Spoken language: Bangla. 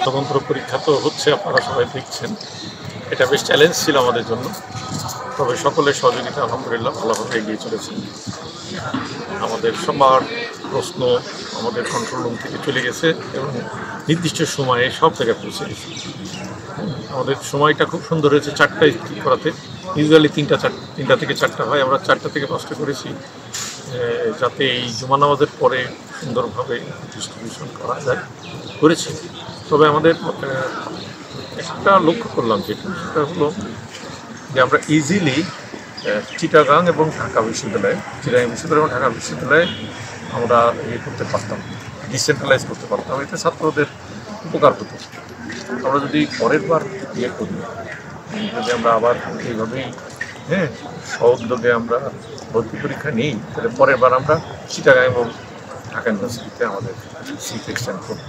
স্বতন্ত্র পরীক্ষা তো হচ্ছে, আপনারা সবাই দেখছেন। এটা বেশ চ্যালেঞ্জ ছিল আমাদের জন্য, তবে সকলের সহযোগিতা আলহামদুলিল্লাহ ভালোভাবে এগিয়ে চলেছে। আমাদের সবার প্রশ্ন আমাদের কন্ট্রোল রুম থেকে চলে গেছে এবং নির্দিষ্ট সময়ে সব জায়গায় পৌঁছে গেছে। আমাদের সময়টা খুব সুন্দর হয়েছে, 4টায় ঠিক করাতে। ইউজুয়ালি 3টা থেকে 4টা হয়, আমরা 4টা থেকে 5টা করেছি, যাতে এই জুমা নামাজের পরে সুন্দরভাবে ডিস্ট্রিবিউশন করা যায়, করেছি। তবে আমাদের একটা লক্ষ্য করলাম সেটা হলো যে আমরা ইজিলি চিটাগাং এবং ঢাকা বিশ্ববিদ্যালয়ে এবং ঢাকা বিশ্ববিদ্যালয়ে আমরা করতে পারতাম, ডিসেন্ট্রালাইজ করতে পারতাম। এতে ছাত্রদের উপকার হতো। আমরা যদি পরের বার করি, যদি আমরা আবার এইভাবেই সউদ্যোগে আমরা ভর্তি পরীক্ষা নিই, তাহলে পরের বার আমরা চিটাগাং এবং ঢাকা ইউনিভার্সিটিতে আমাদের সিট এক্সটেন্ড করব।